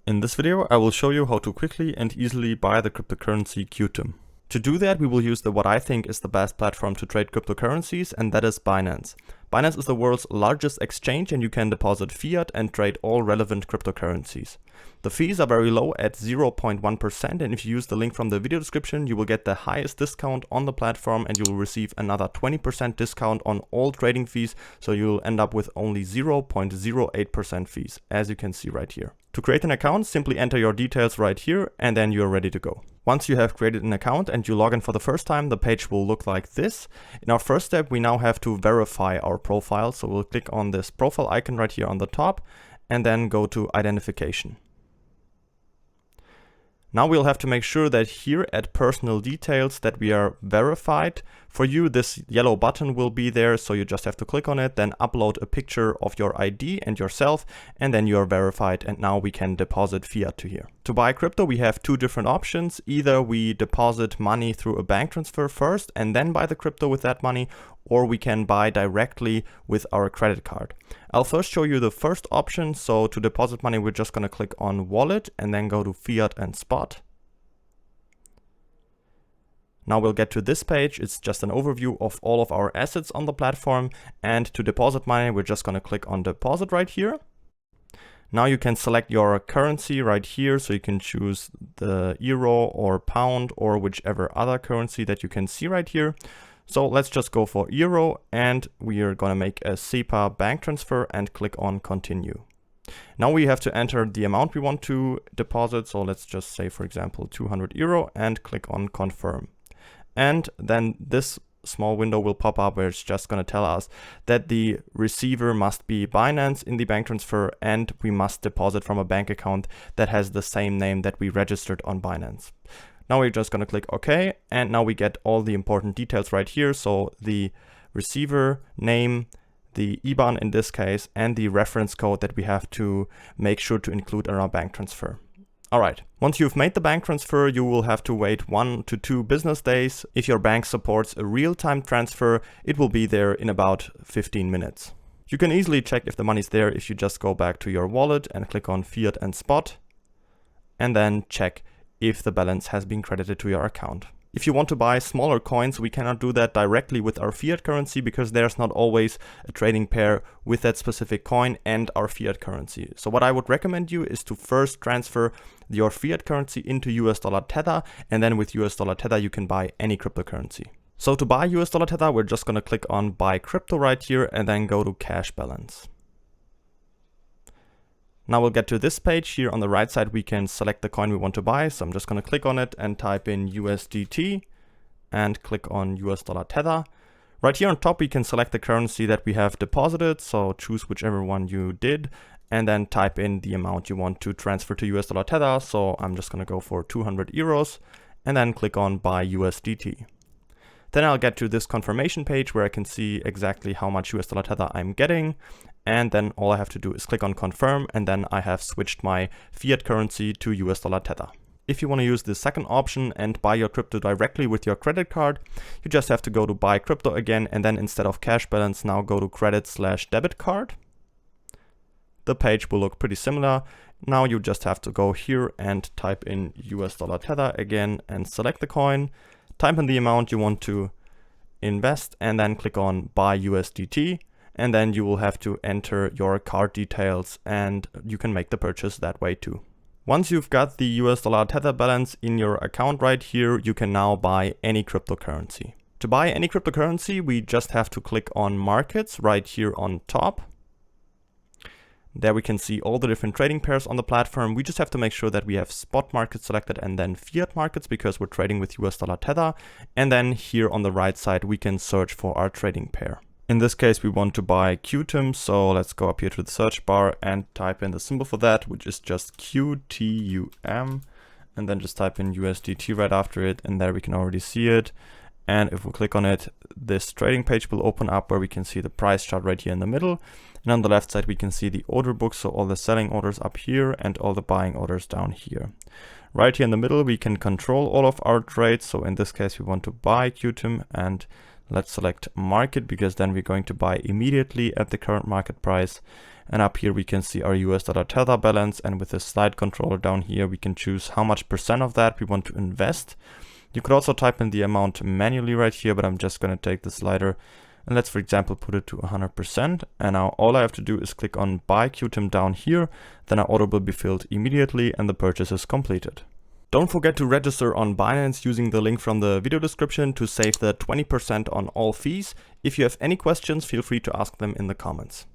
In this video, I will show you how to quickly and easily buy the cryptocurrency QTUM. To do that, we will use what I think is the best platform to trade cryptocurrencies, and that is Binance. Binance is the world's largest exchange, and you can deposit fiat and trade all relevant cryptocurrencies. The fees are very low at 0.1%, and if you use the link from the video description, you will get the highest discount on the platform, and you will receive another 20% discount on all trading fees, so you'll end up with only 0.08% fees, as you can see right here. To create an account, simply enter your details right here, and then you're ready to go. Once you have created an account and you log in for the first time, the page will look like this. In our first step, we now have to verify our profile. So we'll click on this profile icon right here on the top and then go to identification. Now we'll have to make sure that here at personal details that we are verified. For you, this yellow button will be there, so you just have to click on it, then upload a picture of your ID and yourself, and then you are verified, and now we can deposit fiat to here. To buy crypto, we have two different options. Either we deposit money through a bank transfer first and then buy the crypto with that money, or we can buy directly with our credit card. I'll first show you the first option. So to deposit money, we're just going to click on wallet and then go to fiat and spot. Now we'll get to this page. It's just an overview of all of our assets on the platform. And to deposit money, we're just going to click on deposit right here. Now you can select your currency right here. So you can choose the euro or pound or whichever other currency that you can see right here. So let's just go for euro, and we are going to make a SEPA bank transfer and click on continue. Now we have to enter the amount we want to deposit. So let's just say, for example, 200 euro and click on confirm. And then this small window will pop up where it's just going to tell us that the receiver must be Binance in the bank transfer, and we must deposit from a bank account that has the same name that we registered on Binance. Now we're just going to click OK, and now we get all the important details right here. So the receiver name, the IBAN in this case, and the reference code that we have to make sure to include in our bank transfer. All right, once you've made the bank transfer, you will have to wait 1 to 2 business days. If your bank supports a real-time transfer, it will be there in about 15 minutes. You can easily check if the money's there if you just go back to your wallet and click on fiat and spot, and then check if the balance has been credited to your account. If you want to buy smaller coins, we cannot do that directly with our fiat currency because there's not always a trading pair with that specific coin and our fiat currency. So what I would recommend you is to first transfer your fiat currency into US dollar Tether, and then with US dollar Tether you can buy any cryptocurrency. So to buy US dollar Tether, we're just going to click on buy crypto right here and then go to cash balance. Now we'll get to this page. Here on the right side, we can select the coin we want to buy. So I'm just going to click on it and type in USDT and click on US dollar Tether. Right here on top, we can select the currency that we have deposited. So choose whichever one you did and then type in the amount you want to transfer to US dollar Tether. So I'm just going to go for 200 euros and then click on buy USDT. Then I'll get to this confirmation page where I can see exactly how much US dollar Tether I'm getting. And then all I have to do is click on confirm, and then I have switched my fiat currency to US dollar Tether. If you want to use the second option and buy your crypto directly with your credit card, you just have to go to buy crypto again, and then instead of cash balance, now go to credit/debit card. The page will look pretty similar. Now you just have to go here and type in US dollar Tether again and select the coin, type in the amount you want to invest, and then click on buy USDT. And then you will have to enter your card details, and you can make the purchase that way too. Once you've got the US dollar Tether balance in your account right here, you can now buy any cryptocurrency. To buy any cryptocurrency, we just have to click on markets right here on top. There we can see all the different trading pairs on the platform. We just have to make sure that we have spot markets selected and then fiat markets because we're trading with US dollar Tether. And then here on the right side, we can search for our trading pair. In this case, we want to buy QTUM, so let's go up here to the search bar and type in the symbol for that, which is just QTUM, and then just type in USDT right after it, and there we can already see it. And if we click on it, this trading page will open up where we can see the price chart right here in the middle. And on the left side, we can see the order book, so all the selling orders up here and all the buying orders down here. Right here in the middle, we can control all of our trades. So in this case, we want to buy QTUM, and let's select market because then we're going to buy immediately at the current market price. And up here we can see our US dollar Tether balance, and with the slide controller down here we can choose how much percent of that we want to invest. You could also type in the amount manually right here, but I'm just going to take the slider and let's, for example, put it to 100%. And now all I have to do is click on buy QTUM down here, then our order will be filled immediately and the purchase is completed. Don't forget to register on Binance using the link from the video description to save the 20% on all fees. If you have any questions, feel free to ask them in the comments.